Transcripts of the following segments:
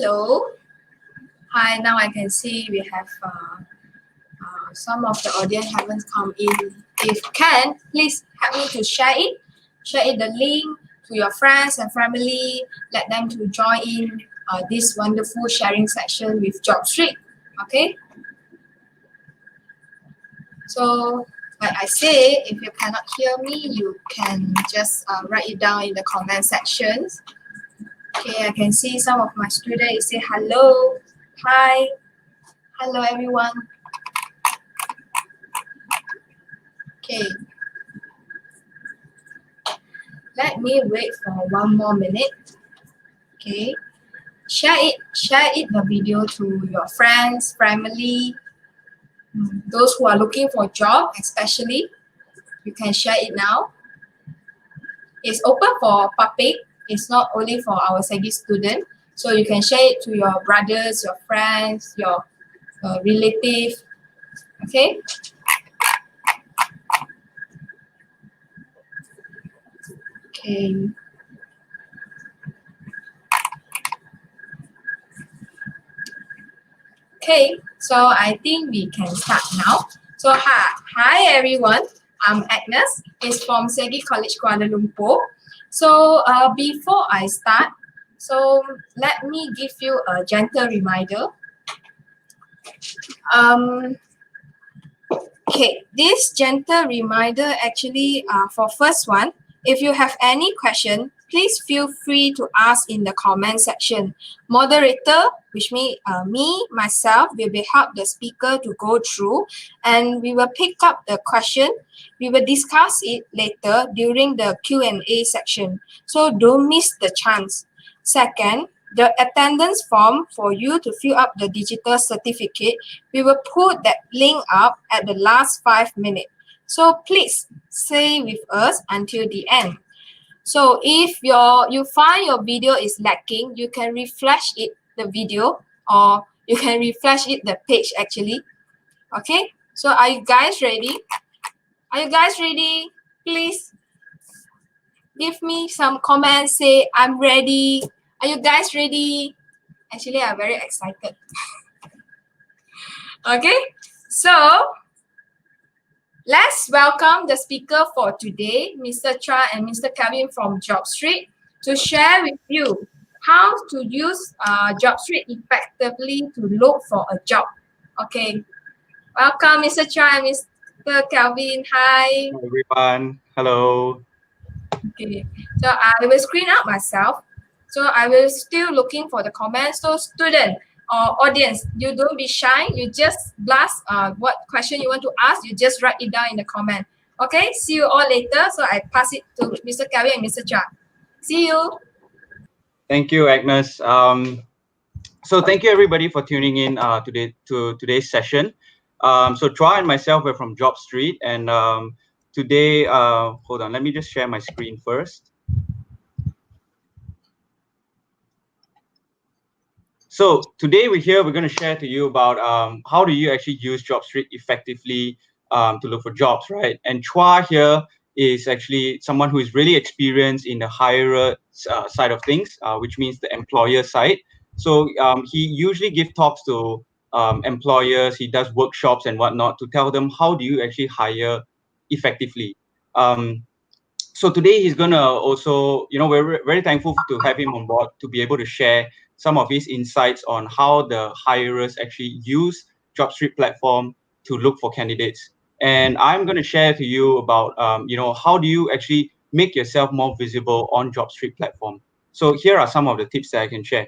Hello. Hi, now I can see we have some of the audience haven't come in. If can, please help me to share it. Share it the link to your friends and family. Let them to join in this wonderful sharing session with JobStreet. Okay. So, like I say, if you cannot hear me, you can just write it down in the comment sections. Okay, I can see some of my students say hello, hi, hello everyone. Okay, let me wait for 1 more minute. Okay, share it the video to your friends, family, those who are looking for a job, especially. You can share it now. It's open for public. It's not only for our SEGi students. So you can share it to your brothers, your friends, your relatives. Okay. Okay. Okay, so I think we can start now. So hi everyone. I'm Agnes. It's from SEGi College Kuala Lumpur. So before I start, so let me give you a gentle reminder. Okay, this gentle reminder actually for first one, if you have any question, please feel free to ask in the comment section. Moderator, which means myself, will be help the speaker to go through and we will pick up the question. We will discuss it later during the Q&A section. So don't miss the chance. Second, the attendance form for you to fill up the digital certificate, we will put that link up at the last 5 minutes. So please stay with us until the end. So if you find your video is lacking, you can refresh it, the video, or you can refresh it, the page actually. Okay, so are you guys ready? Are you guys ready? Please give me some comments, say I'm ready. Are you guys ready? Actually, I'm very excited. Okay, so let's welcome the speaker for today, Mr. Cha and Mr. Kevin from JobStreet, to share with you how to use JobStreet effectively to look for a job. Okay, welcome Mr. Cha and Mr. Kevin. Hi. Hello, everyone. Hello. Okay, so I will screen out myself. So I will still looking for the comments. So student or audience, you don't be shy. You just blast what question you want to ask. You just write it down in the comment. Okay, see you all later. So I pass it to Mr. Kevin and Mr. Cha. See you. Thank you, Agnes. So thank you everybody for tuning in to today's session. So Troy and myself are from JobStreet, and today, hold on, let me just share my screen first. So today we're going to share to you about how do you actually use JobStreet effectively to look for jobs, right? And Chua here is actually someone who is really experienced in the hirer side of things, which means the employer side. So he usually gives talks to employers. He does workshops and whatnot to tell them how do you actually hire effectively. So today he's gonna also, we're very thankful to have him on board to be able to share some of his insights on how the hirers actually use JobStreet platform to look for candidates. And I'm going to share to you about, how do you actually make yourself more visible on JobStreet platform. So here are some of the tips that I can share.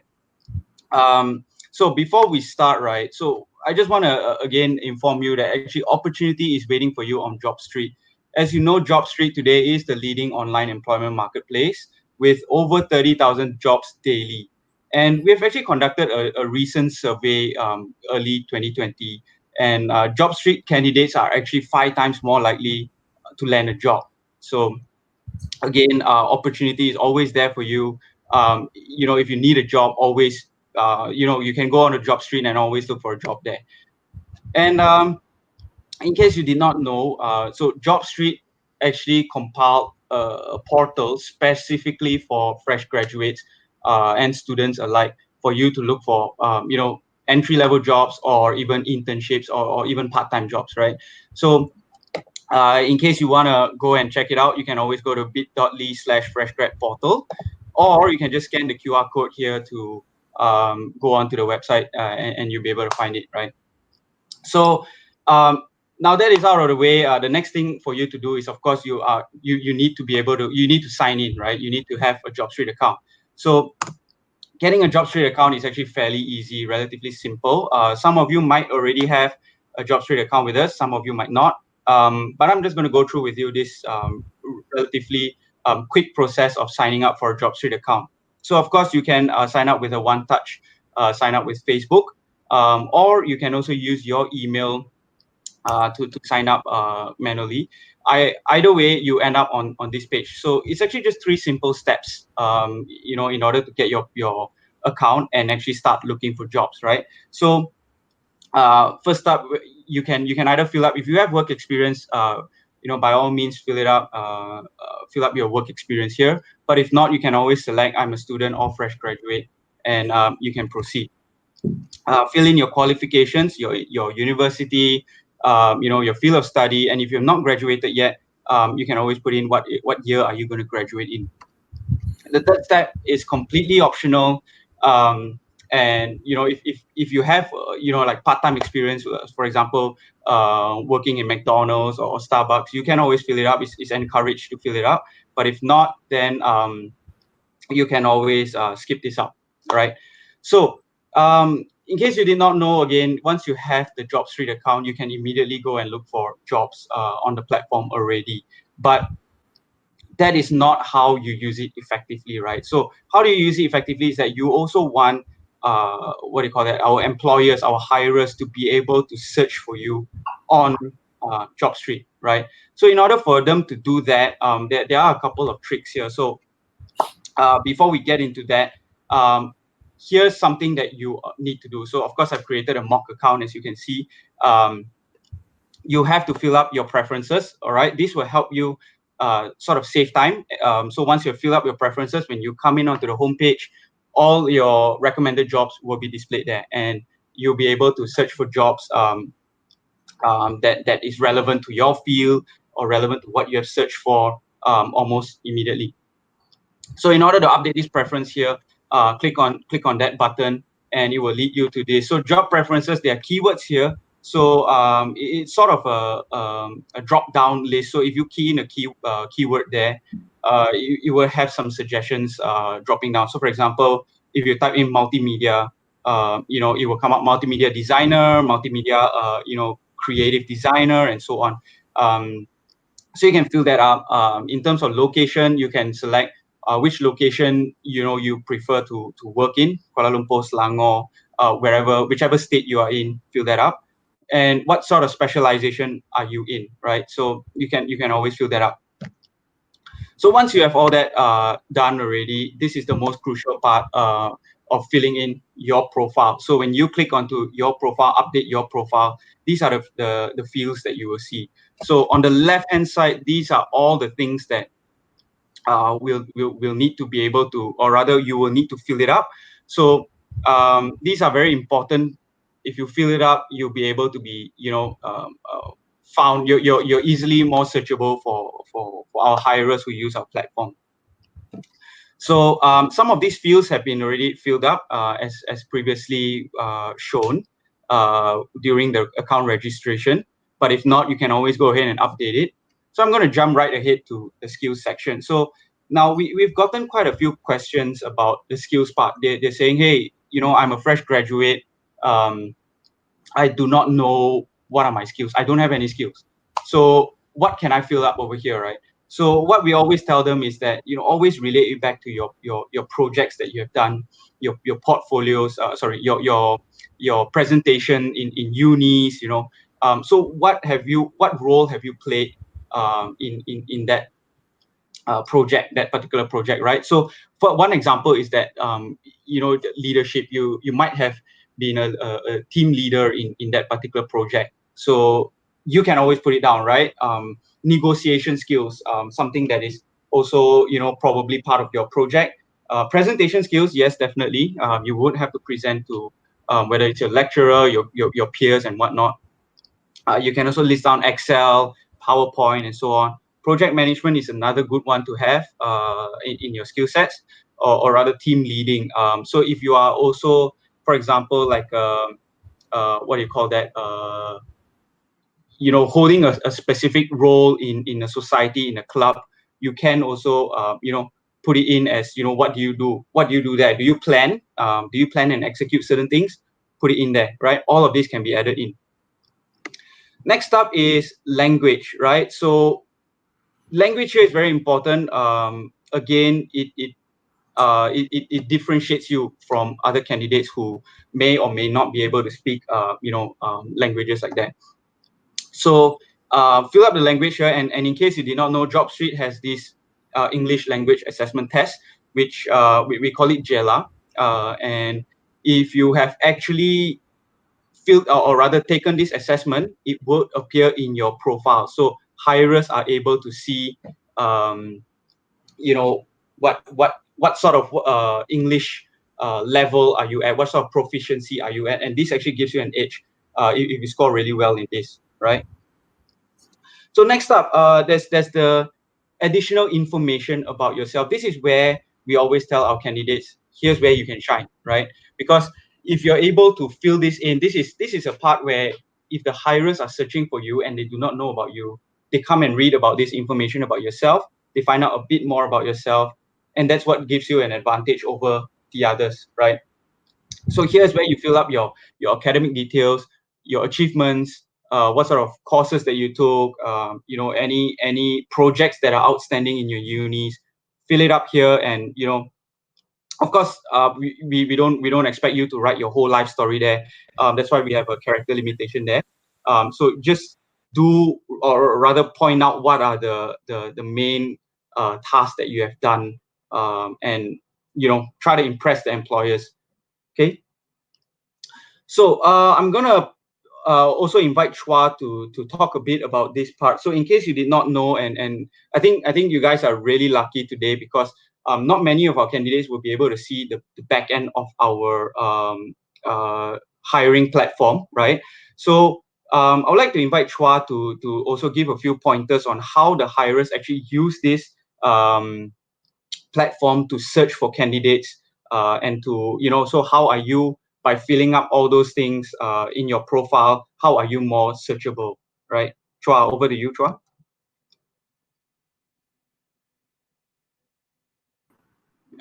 So before we start, right, so I just want to again inform you that actually opportunity is waiting for you on JobStreet. As you know, JobStreet today is the leading online employment marketplace with over 30,000 jobs daily. And we've actually conducted a recent survey early 2020, and JobStreet candidates are actually 5 times more likely to land a job. So again, opportunity is always there for you. If you need a job, always, you can go on a JobStreet and always look for a job there. And in case you did not know, so JobStreet actually compiled a portal specifically for fresh graduates and students alike for you to look for, entry-level jobs or even internships or even part-time jobs, right? So in case you want to go and check it out, you can always go to bit.ly/freshgrad portal, or you can just scan the QR code here to go onto the website, and you'll be able to find it, right? So now that is out of the way, the next thing for you to do is, of course, you need to be able to, you need to sign in, right? You need to have a JobStreet account. So getting a JobStreet account is actually fairly easy, relatively simple. Some of you might already have a JobStreet account with us, some of you might not. But I'm just going to go through with you this relatively quick process of signing up for a JobStreet account. So of course, you can sign up with a one-touch sign up with Facebook, or you can also use your email to sign up manually. Either way, you end up on this page. So it's actually just 3 simple steps, in order to get your account and actually start looking for jobs, right? So first up, you can either fill up, if you have work experience, by all means fill it up, fill up your work experience here. But if not, you can always select I'm a student or fresh graduate, and you can proceed. Fill in your qualifications, your university, your field of study, and if you've not graduated yet, you can always put in what year are you going to graduate in. The third step is completely optional, and if you have like part-time experience, for example, working in McDonald's or Starbucks, you can always fill it up. It's encouraged to fill it up, but if not, then you can always skip this up, right? So in case you did not know, again, once you have the JobStreet account, you can immediately go and look for jobs on the platform already. But that is not how you use it effectively, right? So how do you use it effectively is that you also want our employers, our hirers, to be able to search for you on JobStreet, right? So in order for them to do that, there are a couple of tricks here. So before we get into that, here's something that you need to do. So of course, I've created a mock account, as you can see. You have to fill up your preferences, all right? This will help you sort of save time. So once you fill up your preferences, when you come in onto the homepage, all your recommended jobs will be displayed there, and you'll be able to search for jobs that is relevant to your field or relevant to what you have searched for almost immediately. So in order to update this preference here, click on that button, and it will lead you to this. So job preferences, there are keywords here. So it's sort of a drop-down list. So if you key in a keyword there, you will have some suggestions dropping down. So for example, if you type in multimedia, it will come up multimedia designer, multimedia, creative designer, and so on. So you can fill that up. In terms of location, you can select which location you prefer to work in, Kuala Lumpur, Selangor, whichever state you are in. Fill that up, and what sort of specialization are you in, right? So you can always fill that up. So once you have all that done already, this is the most crucial part of filling in your profile. So when you click onto your profile, update your profile, these are the fields that you will see. So on the left-hand side, these are all the things that will need to be able to, or rather you will need to fill it up. So these are very important. If you fill it up, you'll be able to be, found. You're easily more searchable for our hirers who use our platform. So some of these fields have been already filled up as previously shown during the account registration. But if not, you can always go ahead and update it. So I'm going to jump right ahead to the skills section. So now we've gotten quite a few questions about the skills part. They're saying, hey, I'm a fresh graduate. I do not know what are my skills. I don't have any skills. So what can I fill up over here, right? So what we always tell them is that always relate it back to your projects that you have done, your portfolios. Your presentation in unis. So what role have you played in that that particular project, right? So for one example is that the leadership. You might have been a team leader in that particular project, so you can always put it down, right? Negotiation skills, something that is also probably part of your project. Presentation skills, yes, definitely. You would have to present to whether it's your lecturer, your peers, and whatnot. You can also list down Excel, PowerPoint, and so on. Project management is another good one to have in your skill sets, or rather team leading. So if you are also, for example, like what do you call that? Holding a specific role in a society, in a club, you can also put it in as, what do you do? What do you do there? Do you plan? Do you plan and execute certain things? Put it in there, right? All of these can be added in. Next up is language, right? So language here is very important. Again, it differentiates you from other candidates who may or may not be able to speak, languages like that. So fill up the language here, and in case you did not know, JobStreet has this English language assessment test, which we call it JELA. And if you have actually filled or rather taken this assessment, it will appear in your profile. So hirers are able to see, what sort of English level are you at, what sort of proficiency are you at, and this actually gives you an edge if you score really well in this, right? So next up, there's the additional information about yourself. This is where we always tell our candidates, here's where you can shine, right? Because if you're able to fill this in, this is a part where if the hirers are searching for you and they do not know about you, they come and read about this information about yourself, they find out a bit more about yourself, and that's what gives you an advantage over the others, right? So here's where you fill up your academic details, your achievements, what sort of courses that you took, any projects that are outstanding in your unis. Fill it up here, and of course, we don't expect you to write your whole life story there. That's why we have a character limitation there. So just do, or rather point out what are the main tasks that you have done, and try to impress the employers. Okay. So I'm gonna also invite Chua to talk a bit about this part. So in case you did not know, and I think you guys are really lucky today, because not many of our candidates will be able to see the back end of our hiring platform, right? So I would like to invite Chua to also give a few pointers on how the hirers actually use this platform to search for candidates, and to so how are you, by filling up all those things in your profile, how are you more searchable, right? Chua, over to you, Chua.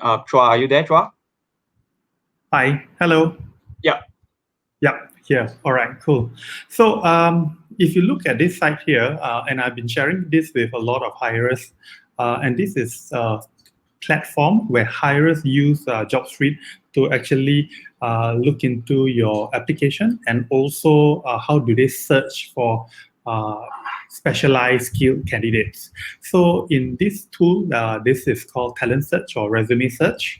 Chua, are you there, Chua? Hi, hello. Yeah. Yeah, here. All right, cool. So if you look at this site here, and I've been sharing this with a lot of hirers, and this is a platform where hirers use JobStreet to actually look into your application, and also how do they search for specialized skilled candidates. So in this tool, this is called talent search or resume search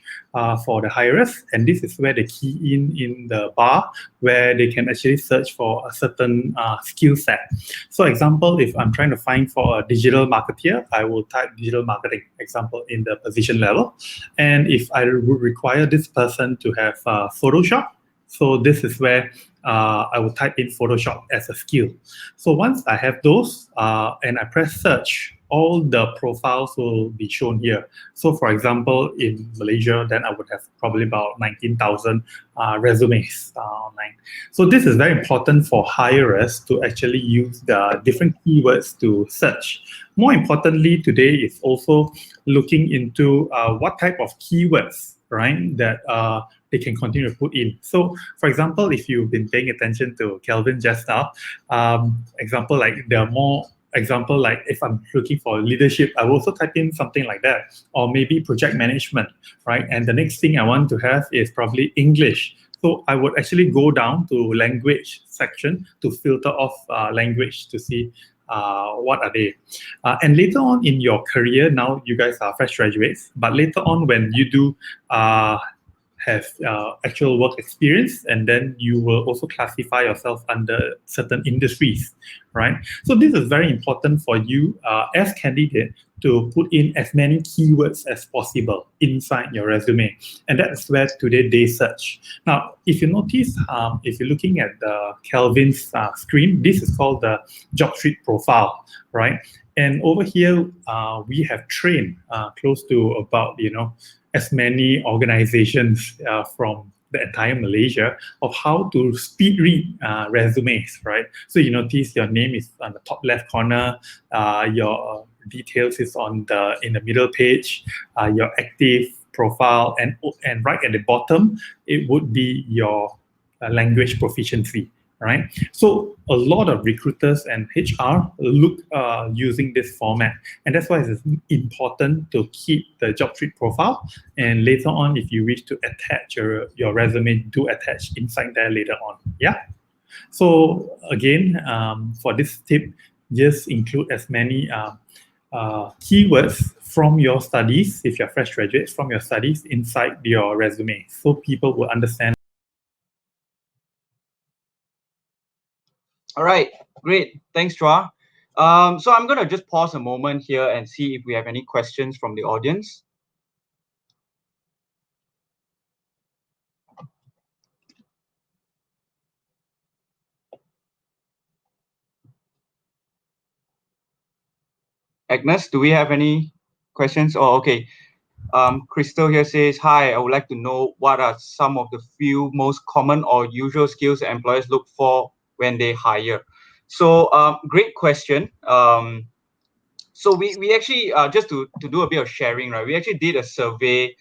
for the hirers, and this is where they key in the bar where they can actually search for a certain skill set. So example, if I'm trying to find for a digital marketer, I will type digital marketing, example, in the position level. And if I would require this person to have Photoshop, so this is where I will type in Photoshop as a skill. So once I have those and I press search, all the profiles will be shown here. So for example, in Malaysia, then I would have probably about 19,000 resumes online. So this is very important for hirers to actually use the different keywords to search. More importantly, today is also looking into what type of keywords, right, that they can continue to put in. So for example, if you've been paying attention to Kelvin just now, example like there are more example like if I'm looking for leadership, I will also type in something like that, or maybe project management, right? And the next thing I want to have is probably English. So I would actually go down to language section to filter off language to see what are they. And later on in your career, now you guys are fresh graduates, but later on when you do have actual work experience, and then you will also classify yourself under certain industries, right? So this is very important for you as candidate to put in as many keywords as possible inside your resume. And that's where today they search. Now, if you notice, if you're looking at the Kelvin's screen, this is called the JobStreet profile, right? And over here, we have trained close to about, as many organizations from the entire Malaysia of how to speed read resumes, right? So you notice your name is on the top left corner, your details is in the middle page, your active profile, and right at the bottom it would be your language proficiency, right? So a lot of recruiters and HR look using this format, and that's why it's important to keep the JobStreet profile. And later on, if you wish to attach your resume, do attach inside there later on. Yeah. So again, for this tip, just include as many keywords from your studies, if you're fresh graduates, from your studies inside your resume, so people will understand. All right, great. Thanks, Chua. So I'm going to just pause a moment here and see if we have any questions from the audience. Agnes, do we have any questions? Oh, okay. Crystal here says, hi, I would like to know what are some of the few most common or usual skills that employers look for when they hire. So great question. So we actually, just to do a bit of sharing, right? We actually did a survey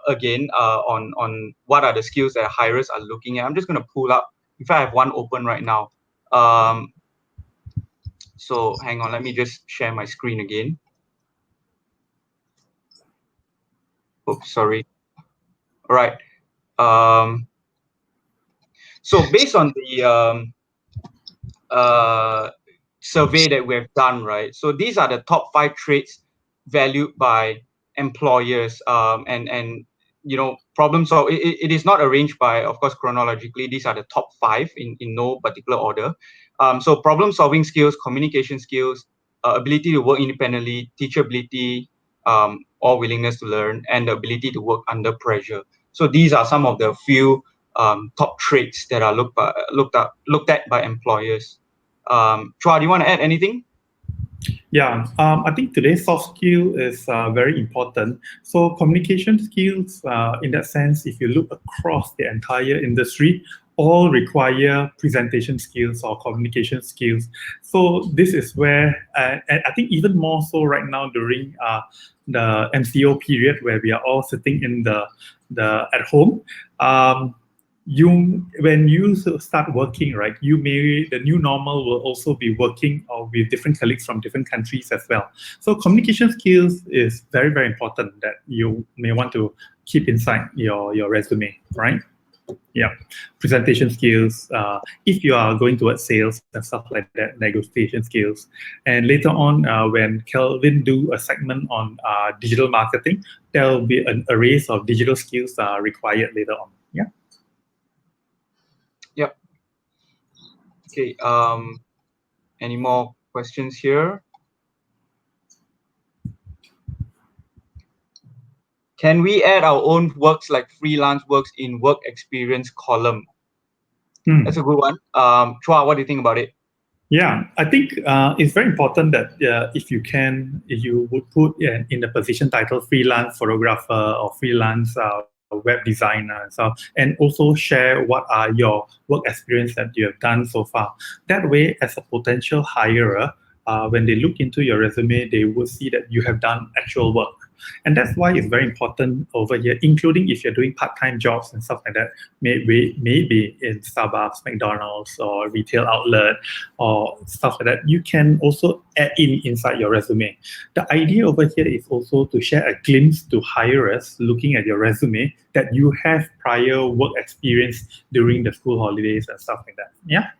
again on what are the skills that hirers are looking at. I'm just going to pull up, if I have one open right now. So hang on, let me just share my screen again. Oops, sorry. All right. So based on the survey that we have done, right? So these are the top 5 traits valued by employers, and problem solve. It is not arranged by, of course, chronologically. These are the top 5 in no particular order. So problem solving skills, communication skills, ability to work independently, teachability, or willingness to learn, and the ability to work under pressure. So these are some of the few top traits that are looked at by employers. Chua, do you want to add anything? Yeah, I think today's soft skill is very important. So communication skills, in that sense, if you look across the entire industry, all require presentation skills or communication skills. So this is where, and I think even more so right now during the MCO period, where we are all sitting in the at home. When you start working, right, the new normal will also be working with different colleagues from different countries as well. So communication skills is very, very important that you may want to keep inside your resume, right? Yeah, presentation skills, if you are going towards sales and stuff like that, negotiation skills. And later on, when Kelvin do a segment on digital marketing, there will be an array of digital skills required later on. Yeah. Yep. Okay. Any more questions here? Can we add our own works like freelance works in work experience column? That's a good one. Chua, what do you think about it? Yeah, I think it's very important that if you would put in the position title freelance photographer or freelance web designer and stuff, and also share what are your work experience that you have done so far. That way, as a potential hirer, when they look into your resume, they will see that you have done actual work. And that's why it's very important over here, including if you're doing part-time jobs and stuff like that, maybe in Starbucks, McDonald's, or retail outlet, or stuff like that. You can also add inside your resume. The idea over here is also to share a glimpse to hirers looking at your resume that you have prior work experience during the school holidays and stuff like that. Yeah.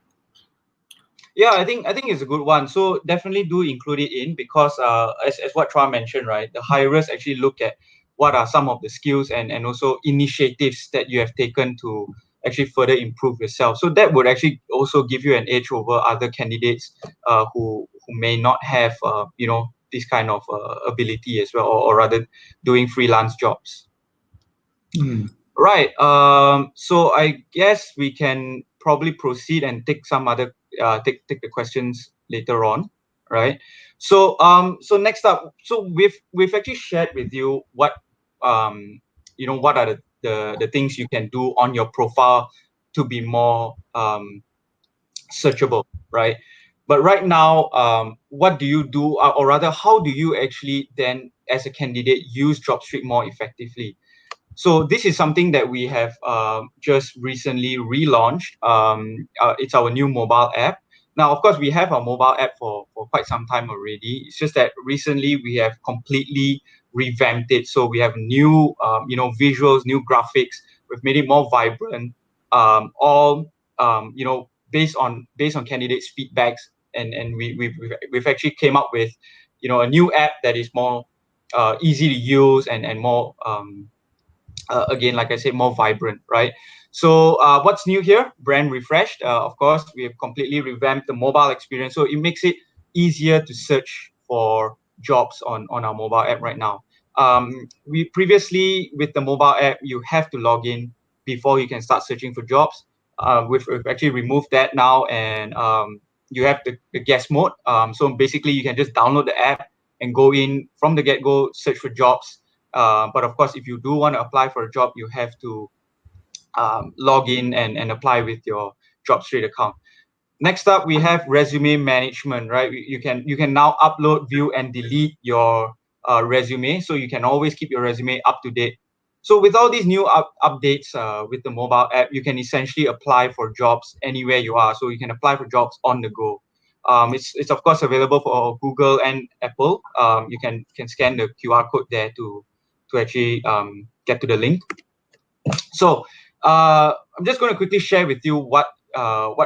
Yeah, I think it's a good one. So definitely do include it in, because as what Chua mentioned, right, the hirers actually look at what are some of the skills and also initiatives that you have taken to actually further improve yourself. So that would actually also give you an edge over other candidates who may not have this kind of ability as well, or rather doing freelance jobs. Right. So I guess we can probably proceed and take some other take the questions later on. Right. So so next up, so we've actually shared with you what what are the things you can do on your profile to be more searchable, right? But right now, what do you do, or rather, how do you actually then, as a candidate, use JobStreet more effectively? So this is something that we have just recently relaunched. It's our new mobile app. Now, of course, we have our mobile app for quite some time already. It's just that recently we have completely revamped it. So we have new, visuals, new graphics. We've made it more vibrant. All based on candidates' feedbacks, and we've actually came up with, a new app that is more easy to use and more again, like I said, more vibrant, right? So what's new here? Brand refreshed. Of course, we have completely revamped the mobile experience, so it makes it easier to search for jobs on our mobile app right now. We previously, with the mobile app, you have to log in before you can start searching for jobs. We've actually removed that now, and you have the guest mode. So basically, you can just download the app and go in from the get-go, search for jobs. But of course, if you do want to apply for a job, you have to log in and apply with your JobStreet account. Next up, we have resume management, right? You can now upload, view, and delete your resume, so you can always keep your resume up to date. So with all these new updates with the mobile app, you can essentially apply for jobs anywhere you are. So you can apply for jobs on the go. It's of course available for Google and Apple. You can scan the QR code there to actually get to the link. So I'm just going to quickly share with you what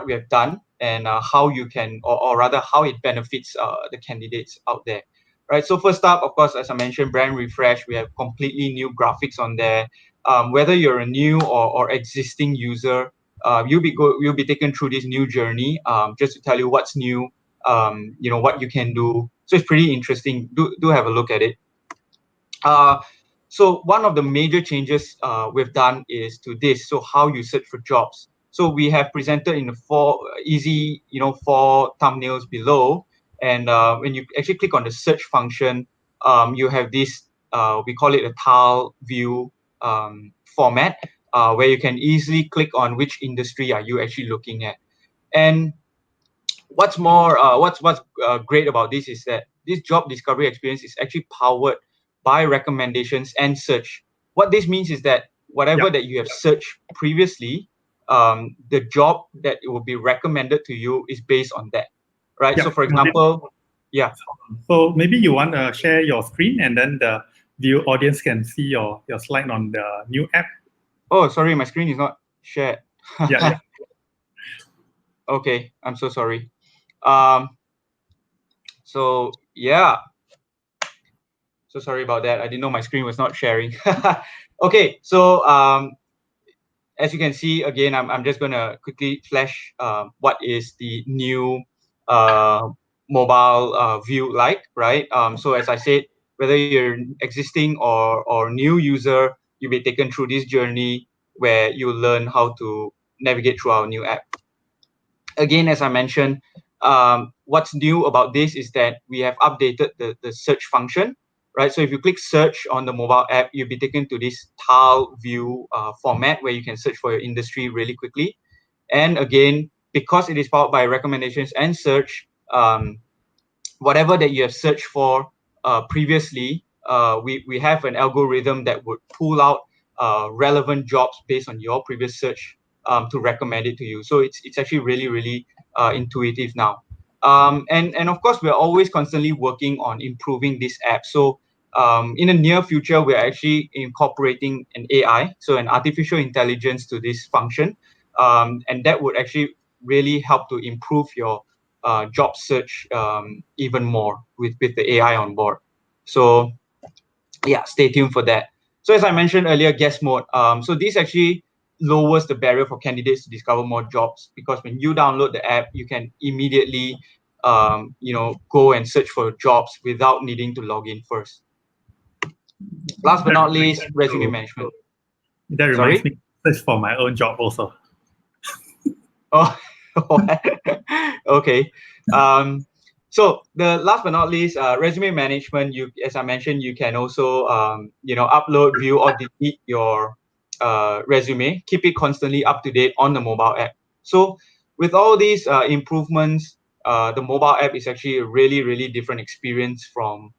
we have done and how you can, or rather how it benefits the candidates out there. Right. So first up, of course, as I mentioned, brand refresh. We have completely new graphics on there. Whether you're a new or existing user, you'll be taken through this new journey just to tell you what's new, what you can do. So it's pretty interesting. Do have a look at it. So one of the major changes we've done is to this. So how you search for jobs. So we have presented in the four thumbnails below. And when you actually click on the search function, you have this, we call it a tile view format, where you can easily click on which industry are you actually looking at. And what's more, what's great about this is that this job discovery experience is actually powered by recommendations and search. What this means is that whatever that you have searched previously, the job that it will be recommended to you is based on that, right? So for example, So maybe you want to share your screen, and then the view audience can see your slide on the new app. Oh, sorry, my screen is not shared. Yeah. Okay, I'm so sorry. So yeah. So sorry about that. I didn't know my screen was not sharing. Okay, so as you can see, again, I'm just going to quickly flash what is the new mobile view like, right? So as I said, whether you're an existing or new user, you'll be taken through this journey where you learn how to navigate through our new app. Again, as I mentioned, what's new about this is that we have updated the search function, right? So if you click search on the mobile app, you'll be taken to this tile view format where you can search for your industry really quickly. And again, because it is powered by recommendations and search, whatever that you have searched for previously, we have an algorithm that would pull out relevant jobs based on your previous search to recommend it to you. So it's actually really, really intuitive now. And of course, we're always constantly working on improving this app. So in the near future, we're actually incorporating an AI, so an artificial intelligence, to this function. And that would actually really help to improve your job search even more with the AI on board. So yeah, stay tuned for that. So as I mentioned earlier, guest mode. So this actually lowers the barrier for candidates to discover more jobs, because when you download the app, you can immediately go and search for jobs without needing to log in first. Last but not least, resume management. That reminds me, search for my own job also. Oh, okay. So the last but not least, resume management. As I mentioned, you can also upload, view, or delete your resume. Keep it constantly up to date on the mobile app. So with all these improvements, the mobile app is actually a really, really different experience from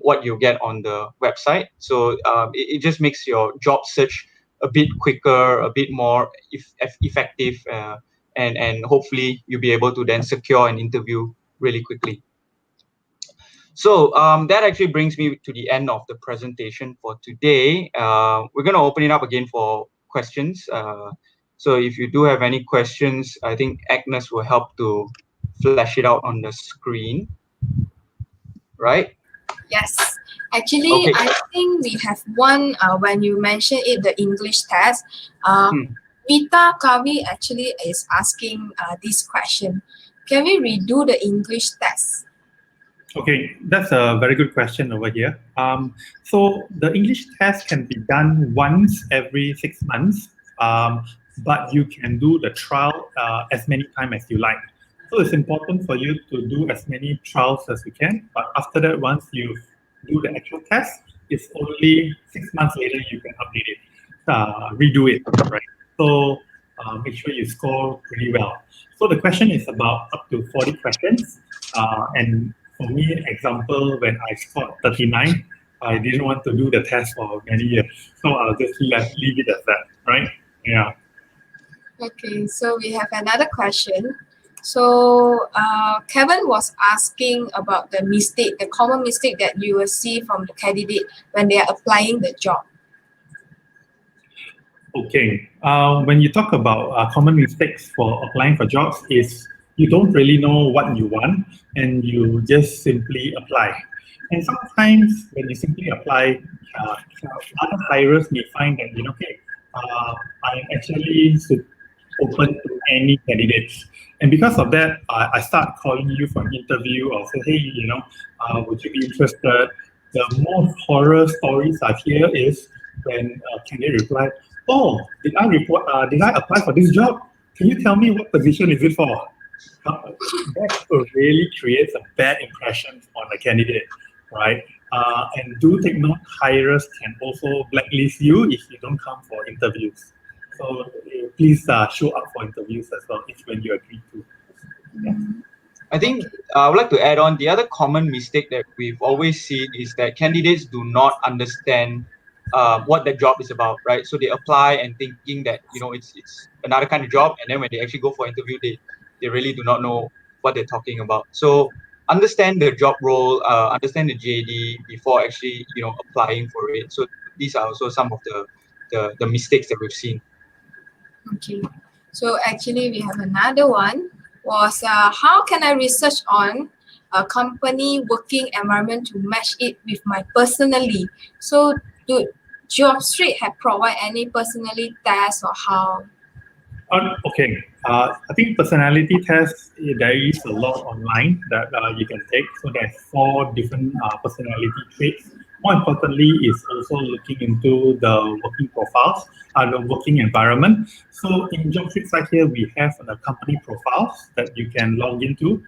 what you get on the website. So it just makes your job search a bit quicker, a bit more effective. And hopefully you'll be able to then secure an interview really quickly. So that actually brings me to the end of the presentation for today. We're going to open it up again for questions. So if you do have any questions, I think Agnes will help to flash it out on the screen. Right? Yes. Actually, Okay. I think we have one when you mentioned it, the English test. Vita Kavi actually is asking this question. Can we redo the English test? Okay, that's a very good question over here. So the English test can be done once every 6 months, but you can do the trial as many times as you like. So it's important for you to do as many trials as you can, but after that, once you do the actual test, it's only 6 months later you can update it, redo it, right? So make sure you score pretty well. So the question is about up to 40 questions, and for me, example, when I scored 39, I didn't want to do the test for many years. So I'll just leave it as that, right? Yeah. Okay, so we have another question. So Kevin was asking about the common mistake that you will see from the candidate when they are applying the job. Okay. When you talk about common mistakes for applying for jobs is you don't really know what you want and you just simply apply. And sometimes when you simply apply, other hirers may find that, I'm actually open to any candidates. And because of that, I start calling you for an interview or say, hey, would you be interested? The most horror stories I hear is when a candidate replied, oh, did I apply for this job? Can you tell me what position is it for? That really creates a bad impression on the candidate, right? And do take note, hirers can also blacklist you if you don't come for interviews. So please show up for interviews as well if when you agree to. Yeah. I think I would like to add on the other common mistake that we've always seen is that candidates do not understand what the job is about, right? So they apply and thinking that it's another kind of job, and then when they actually go for interview, they really do not know what they're talking about. So understand the job role, understand the JD before actually applying for it. So these are also some of the mistakes that we've seen. Okay, so actually we have another one. Was how can I research on a company working environment to match it with my personally? So do JobStreet have provide any personality tests or how? Okay, I think personality tests, there is a lot online that you can take. So there's 4 different personality traits. More importantly is also looking into the working profiles, the working environment. So in JobStreet side here, we have the company profiles that you can log into.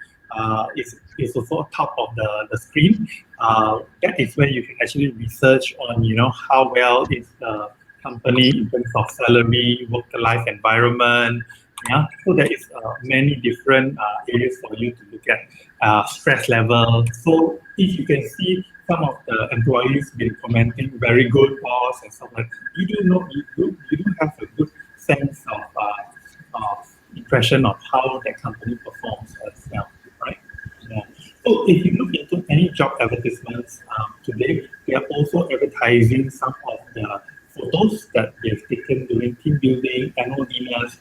It's also on top of the screen. That is where you can actually research on, how well is the company in terms of salary, work-life environment. Yeah, so there is many different areas for you to look at. Stress level. So if you can see some of the employees been commenting very good boss and stuff like that, you do have a good sense of impression of how that company performs as well, right? Yeah. So if you look into any job advertisements today, they are also advertising some of the photos that they've taken during team building, annual dinners,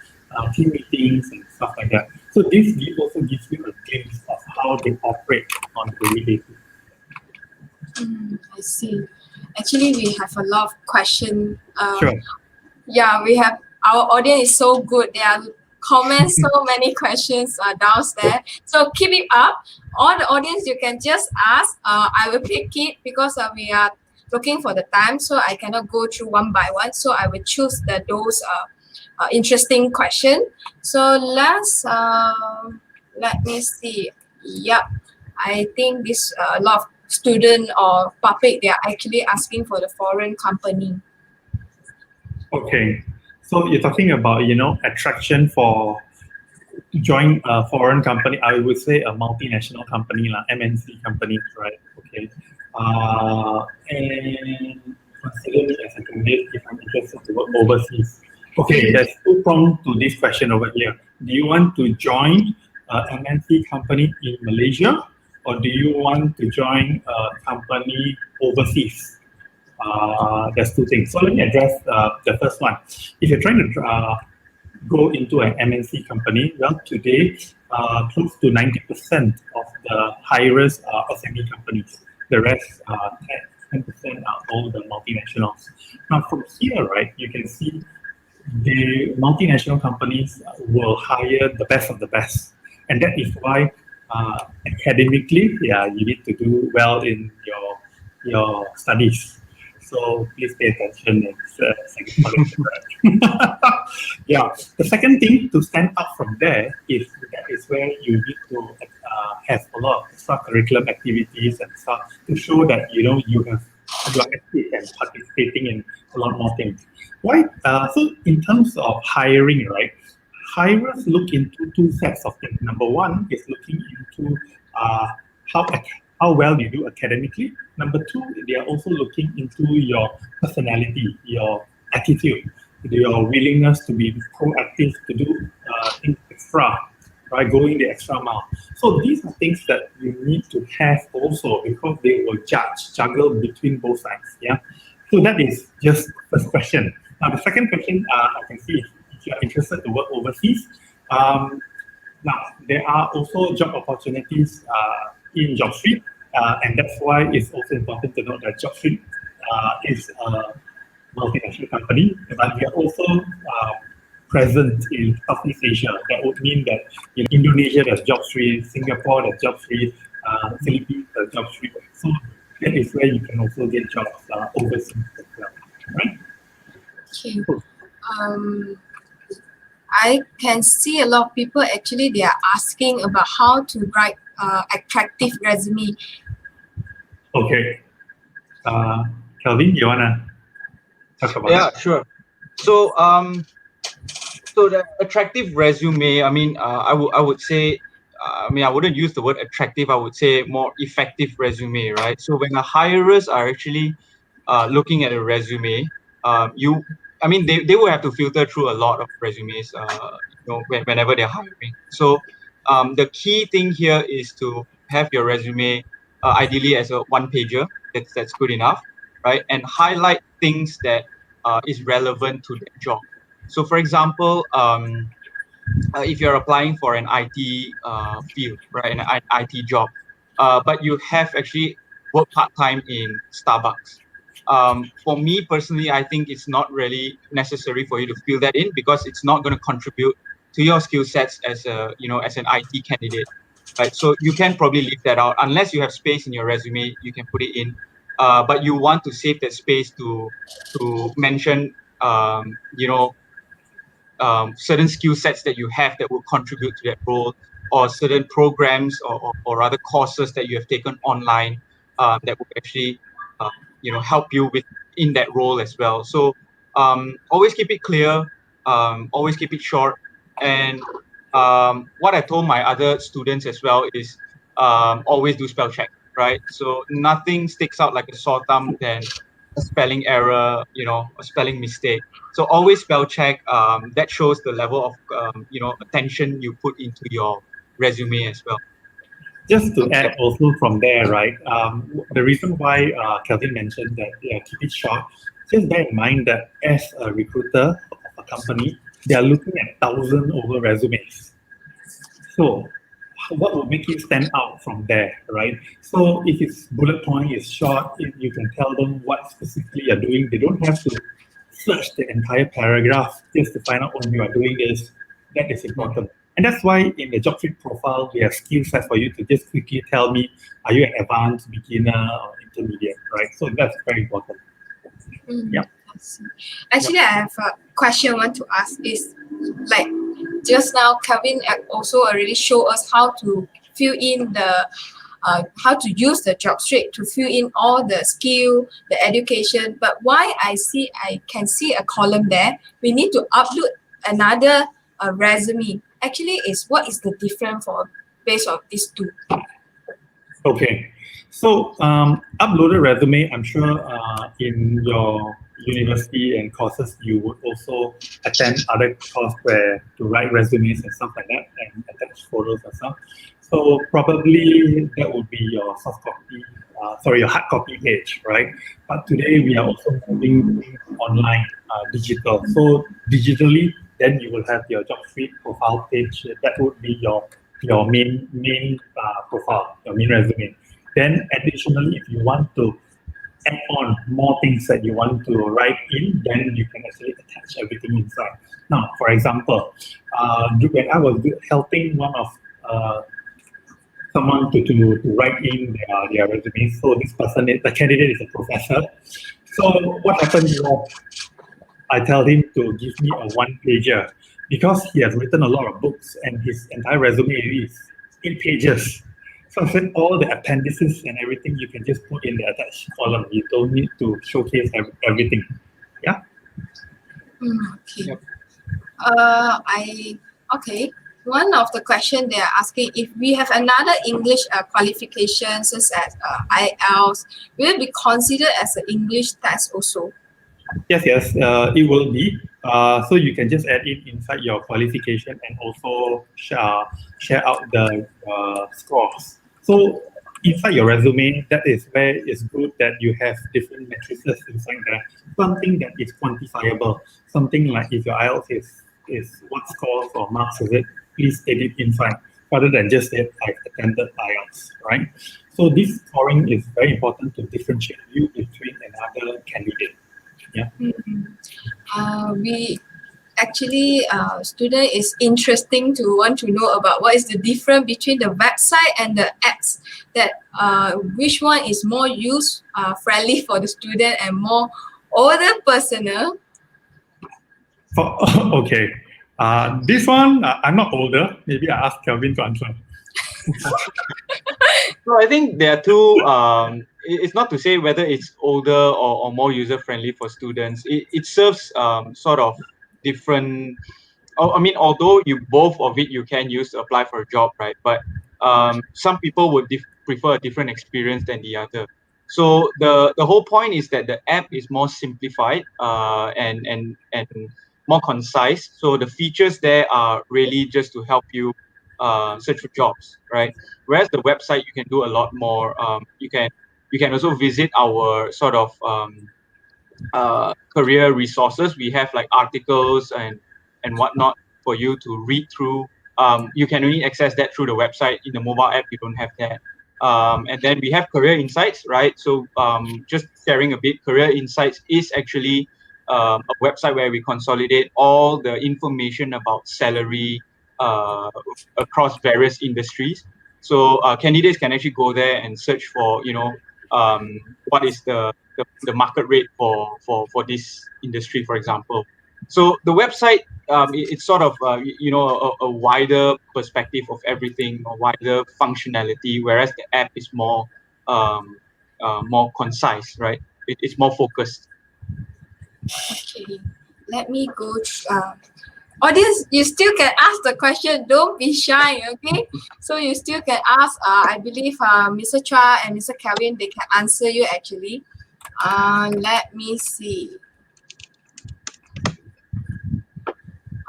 team meetings, and stuff like that. So this also gives you a glimpse of how they operate on a daily basis. I see. Actually, we have a lot of questions. Sure. Yeah, we have our audience is so good. They are comments, so many questions downstairs. So keep it up. All the audience, you can just ask. I will pick it because we are looking for the time, so I cannot go through one by one. So I will choose those interesting question. So let me see. Yep, I think this a lot of student or public, they are actually asking for the foreign company. Okay, so you're talking about, attraction for to join a foreign company. I would say a multinational company, like MNC companies, right? Okay, and consider me as a candidate if I'm interested to work overseas. Okay, there's two prongs to this question over here. Do you want to join a MNC company in Malaysia, or do you want to join a company overseas? There's two things. So let me address the first one. If you're trying to go into an MNC company, well, today, close to 90% of the hirers are SME companies. The rest, 10% are all the multinationals. Now, from here, right, you can see the multinational companies will hire the best of the best. And that is why academically, you need to do well in your studies. So please pay attention. It's SEGi College. Yeah. The second thing to stand out from there is that is where you need to have a lot of extracurricular activities and stuff to show that you are active and participating in a lot more things. Why? So in terms of hiring, right? Hirers look into two sets of things. Number one is looking into how well you do academically. Number two, they are also looking into your personality, your attitude, your willingness to be proactive, to do things extra, right? Going the extra mile. So these are things that you need to have also because they will juggle between both sides. Yeah. So that is just the first question. Now the second question, I can see if you are interested to work overseas. Now there are also job opportunities in JobStreet, and that's why it's also important to note that JobStreet is a multinational company, but we are also present in Southeast Asia. That would mean that in Indonesia there's JobStreet, Singapore there's JobStreet, Philippines there's JobStreet. So that is where you can also get jobs overseas as well, right? Okay. I can see a lot of people actually they are asking about how to write attractive resume. Okay. Kelvin, you wanna talk about Yeah, it? sure. So so the attractive resume, I mean, I would say, I wouldn't use the word attractive. I would say more effective resume, right? So when the hirers are actually looking at a resume, they will have to filter through a lot of resumes, whenever they're hiring. So the key thing here is to have your resume ideally as a one-pager. That's good enough, right? And highlight things that is relevant to that job. So, for example, if you're applying for an IT field, right, an IT job, but you have actually worked part-time in Starbucks. For me personally, I think it's not really necessary for you to fill that in because it's not going to contribute to your skill sets as as an IT candidate, right? So you can probably leave that out unless you have space in your resume. You can put it in, but you want to save that space to mention, certain skill sets that you have that will contribute to that role, or certain programs or other courses that you have taken online that will actually help you with in that role as well. So always keep it clear, always keep it short, and what I told my other students as well is always do spell check, right? So nothing sticks out like a sore thumb than a spelling error, a spelling mistake. So always spell check. That shows the level of attention you put into your resume as well. Just to add also from there, right? The reason why Kelvin mentioned that keep it short, just bear in mind that as a recruiter of a company, they are looking at 1,000 over resumes. So what will make you stand out from there, right? So if it's bullet point is short, if you can tell them what specifically you're doing, they don't have to search the entire paragraph just to find out when you are doing this. That is important. And that's why in the JobStreet profile, we have skill sets for you to just quickly tell me, are you an advanced, beginner, or intermediate, right? So that's very important. Yeah. I see. Actually, I have a question I want to ask is like just now, Kevin also already showed us how to fill in the how to use the JobStreet to fill in all the skill, the education. But why I can see a column there, we need to upload another resume. Actually, what is the difference for based on these two? Okay. So uploaded resume, I'm sure in your university and courses, you would also attend other courses where to write resumes and stuff like that and attach photos and stuff. So probably that would be your soft copy, your hard copy page, right? But today we are also moving online, digital. So digitally, then you will have your JobStreet profile page. That would be your main profile, your main resume. Then additionally, if you want to add on more things that you want to write in, then you can actually attach everything inside. Now, for example, when I was helping one of someone to write in their resume, so this person, the candidate is a professor. So what happened was, I tell him to give me a one-pager because he has written a lot of books and his entire resume is 8 pages. So I said all the appendices and everything you can just put in the attached column. You don't need to showcase everything. Yeah. Okay. Yep. Okay. One of the question they are asking, if we have another English qualification such as IELTS, will it be considered as an English test also? Yes, it will be. So you can just add it inside your qualification and also share out the scores. So inside your resume, that is where it's good that you have different matrices inside there. Something that is quantifiable. Something like if your IELTS is what scores or marks is it, please state it inside rather than just say I've attended IELTS, right? So this scoring is very important to differentiate you between another candidate. Yeah. We actually student is interesting to want to know about what is the difference between the website and the apps, that which one is more use friendly for the student and more older personal. Okay. This one, I'm not older. Maybe I ask Kelvin to answer. So I think there are two. It's not to say whether it's older or more user friendly for students. It serves sort of different. I mean, although you both of it you can use to apply for a job, right? But some people would prefer a different experience than the other. So the whole point is that the app is more simplified and more concise. So the features there are really just to help you search for jobs, right? Whereas the website you can do a lot more. You can also visit our sort of career resources. We have like articles and whatnot for you to read through. You can only access that through the website. In the mobile app, you don't have that. And then we have career insights, right? So just sharing a bit, career insights is actually a website where we consolidate all the information about salary across various industries. So candidates can actually go there and search for, what is the market rate for this industry, for example. So the website, it's sort of a wider perspective of everything, a wider functionality, whereas the app is more concise, right? It's more focused. Okay, let me go. Audience, you still can ask the question. Don't be shy, okay? So you still can ask. I believe Mr. Chua and Mr. Kevin, they can answer you actually. Let me see.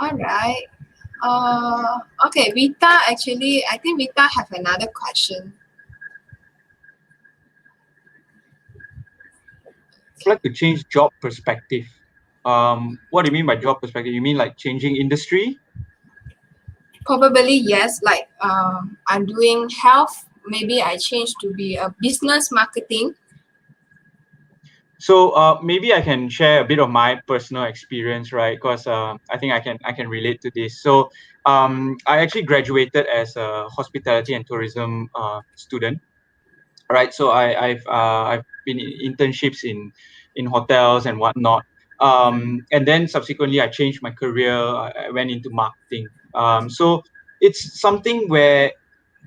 All right. Okay, Vita, actually, I think Vita have another question. I'd like to change job perspective. What do you mean by job perspective? You mean like changing industry? Probably yes, like I'm doing health. Maybe I change to be a business marketing. So maybe I can share a bit of my personal experience, right? Because I think I can relate to this. So I actually graduated as a hospitality and tourism student, right? So I've been in internships in hotels and whatnot. And then subsequently I changed my career. I went into marketing. So it's something where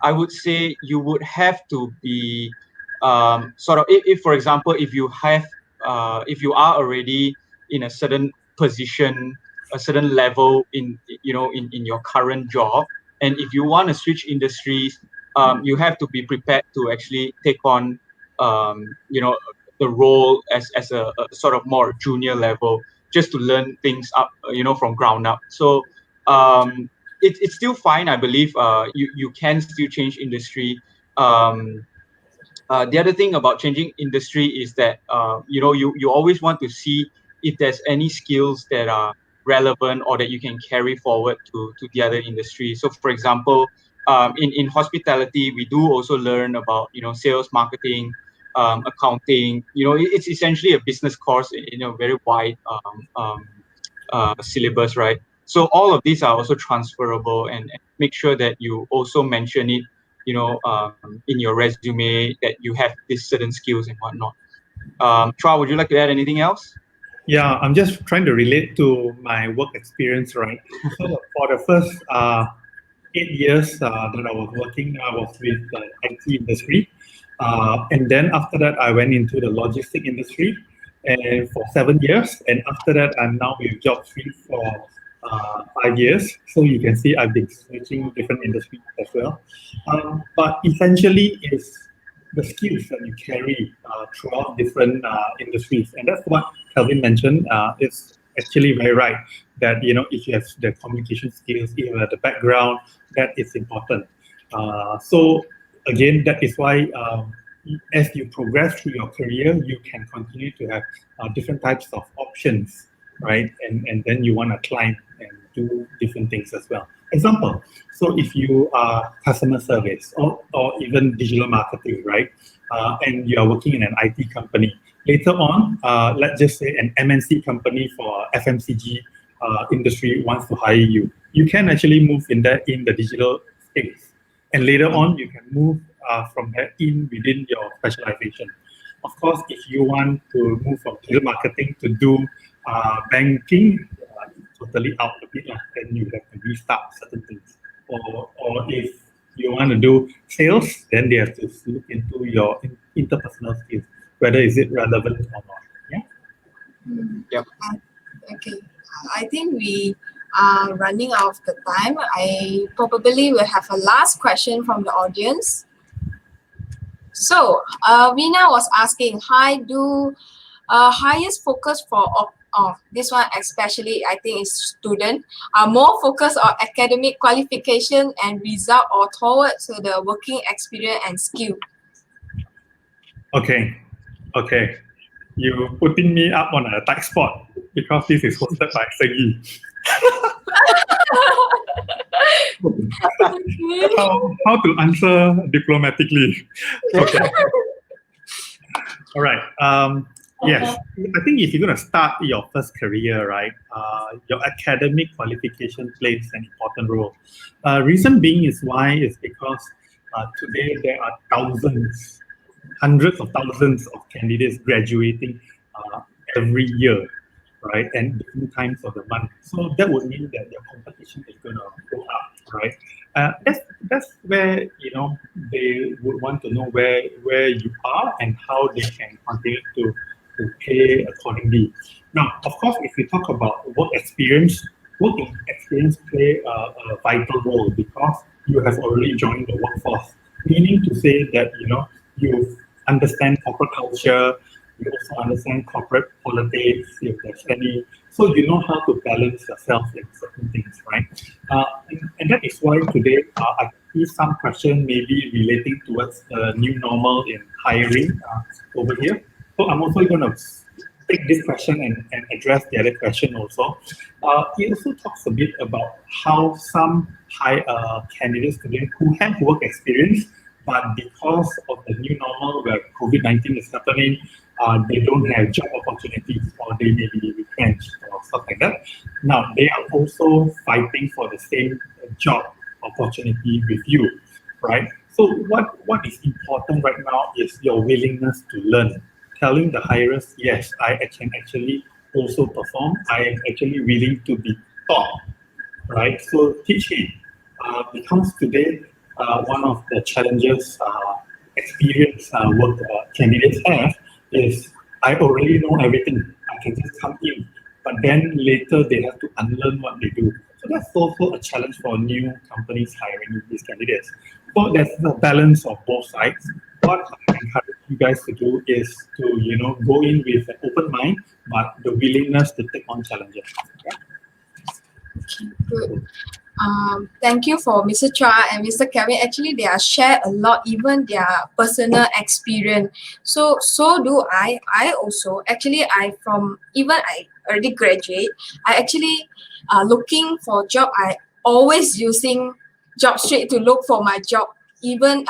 I would say you would have to be sort of, if for example, if you are already in a certain position, a certain level in your current job, and if you want to switch industries, you have to be prepared to actually take on the role as a sort of more junior level, just to learn things up, from ground up. So it's still fine, I believe. You can still change industry. Um, the other thing about changing industry is that you always want to see if there's any skills that are relevant or that you can carry forward to the other industry. So, for example, in hospitality, we do also learn about sales, marketing, accounting. It's essentially a business course in a very wide syllabus, right? So all of these are also transferable, and make sure that you also mention it, in your resume, that you have these certain skills and whatnot. Chua, would you like to add anything else? Yeah, I'm just trying to relate to my work experience, right? So for the first 8 years that I was working, I was with the IT industry. And then after that, I went into the logistic industry and for 7 years. And after that, I'm now with JobStreet for 5 years. So you can see I've been switching different industries as well. But essentially, it's the skills that you carry throughout different industries. And that's what Kelvin mentioned. It's actually very right that if you have the communication skills, if you have the background, that is important. So again, that is why as you progress through your career, you can continue to have different types of options, right? And then you want to climb and do different things as well. Example, so if you are customer service or even digital marketing, right? And you are working in an IT company, later on, let's just say an MNC company for FMCG industry wants to hire you. You can actually move in the digital space, and later on you can move from there in within your specialization. Of course, if you want to move from digital marketing to do banking, totally out of it, then you have to restart certain things. Or if you want to do sales, then they have to look into your interpersonal skills, whether is it relevant or not. Yeah. Yep. Okay. I think we are running out of the time. I probably will have a last question from the audience. So, Vina was asking, hi, do highest focus for this one especially, I think, is student are more focused on academic qualification and result or towards the working experience and skill? Okay. You putting me up on a tight spot because this is hosted by SEGi. How to answer diplomatically? Okay. All right. Yes, I think if you're going to start your first career, right, your academic qualification plays an important role. Reason being is because today there are thousands, hundreds of thousands of candidates graduating every year, right, and different times of the month. So that would mean that your competition is going to go up, right? That's where they would want to know where you are and how they can continue to pay accordingly. Now, of course, if we talk about working experience play a vital role because you have already joined the workforce, meaning to say that you understand corporate culture, you also understand corporate politics, if there's any, so you know how to balance yourself in certain things, right? And that is why today I see some question maybe relating towards the new normal in hiring over here. So I'm also going to take this question and address the other question also. It also talks a bit about how some high candidates today who have work experience, but because of the new normal where COVID-19 is happening, they don't have job opportunities or they may be retrenched or stuff like that. Now, they are also fighting for the same job opportunity with you, right? So what is important right now is your willingness to learn. Telling the hirers, yes, I can actually also perform. I am actually willing to be taught, right? So teaching becomes today one of the challenges experienced work candidates have is I already know everything. I can just come in, but then later they have to unlearn what they do. So that's also a challenge for new companies hiring these candidates. So there's a balance of both sides. What I encourage you guys to do is to go in with an open mind, but the willingness to take on challenges. Yeah? Good. Thank you for Mr. Chua and Mr. Kevin. Actually, they are share a lot, even their personal experience. So do I. I also actually I already graduate. I actually looking for job. I always using JobStreet to look for my job. Even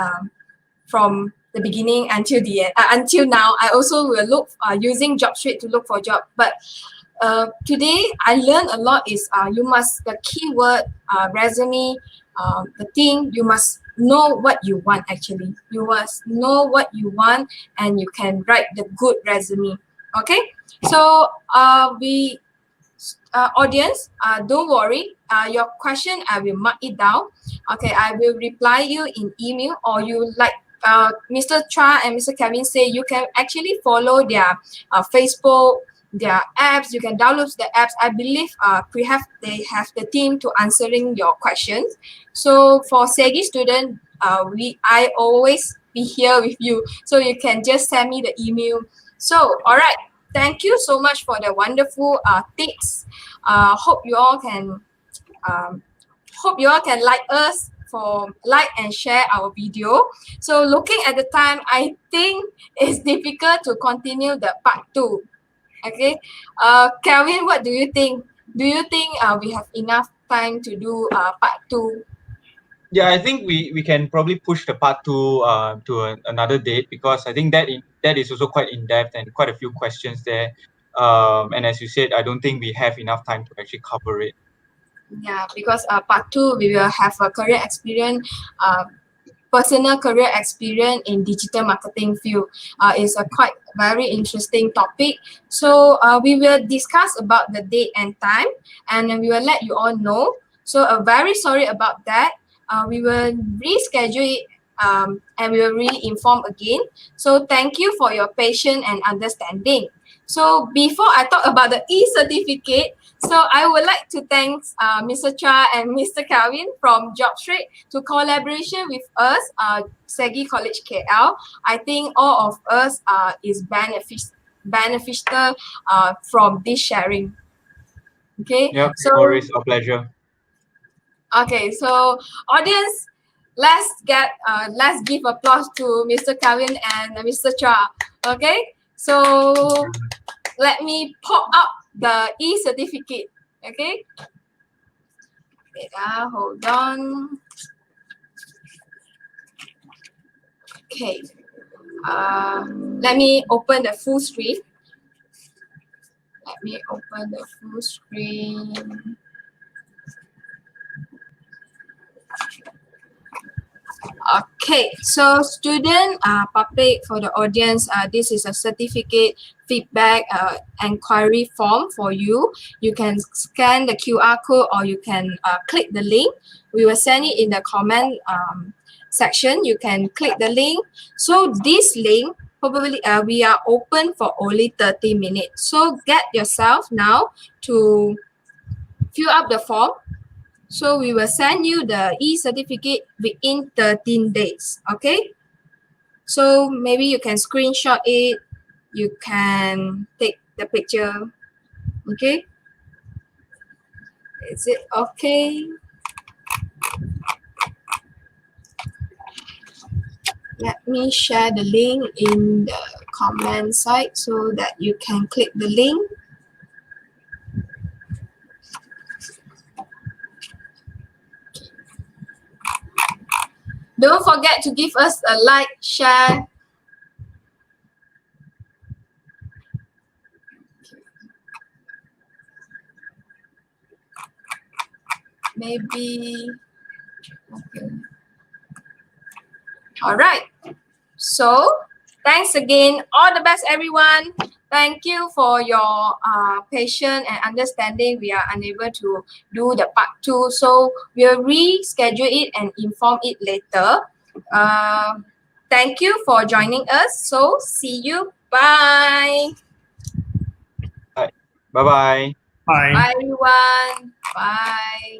from the beginning until the end, until now, I also will look using JobStreet to look for job. But today I learned a lot is you must the keyword resume, the thing you must know what you want. Actually, you must know what you want and you can write the good resume. Okay, so we audience, don't worry, your question I will mark it down. Okay, I will reply you in email, or you like Mr. Chua and Mr. Kevin say you can actually follow their Facebook, their apps. You can download the apps. I believe perhaps they have the team to answering your questions. So for SEGi student, I always be here with you. So you can just send me the email. So all right, thank you so much for the wonderful tips. Hope you all can like us for like and share our video. So looking at the time, I think it's difficult to continue the part 2. Okay, Kelvin, what do you think? Do you think we have enough time to do part 2? Yeah, I think we can probably push the part 2 to another date, because I think that is also quite in depth and quite a few questions there. And as you said, I don't think we have enough time to actually cover it. Yeah, because part 2 we will have a career experience, personal career experience in digital marketing field. Is a quite very interesting topic. So we will discuss about the date and time, and we will let you all know. So very sorry about that. We will reschedule it, and we will re-inform again. So thank you for your patience and understanding. So before I talk about the e-certificate, so I would like to thank Mr. Chua and Mr. Calvin from JobStreet to collaboration with us, SEGi College KL. I think all of us is beneficial from this sharing. Okay. Yeah, So no worries, our pleasure. okay. So audience, let's give applause to Mr. Calvin and Mr. Chua. Okay. So let me pop up the e-certificate. Okay. Wait, hold on. Okay. Let me open the full screen. Let me open the full screen. Okay, so student, public, for the audience, this is a certificate feedback inquiry form for you. You can scan the QR code or you can click the link. We will send it in the comment section. You can click the link. So this link, probably we are open for only 30 minutes. So get yourself now to fill up the form. So we will send you the e-certificate within 13 days, okay? So maybe you can screenshot it, you can take the picture, okay? Is it okay? Let me share the link in the comment site so that you can click the link. Don't forget to give us a like, share. maybe. Okay. All right. So thanks again. All the best, everyone. Thank you for your patience and understanding. We are unable to do the part 2, so we'll reschedule it and inform it later. Thank you for joining us. So see you. Bye. Bye bye. Bye. Bye, everyone. Bye.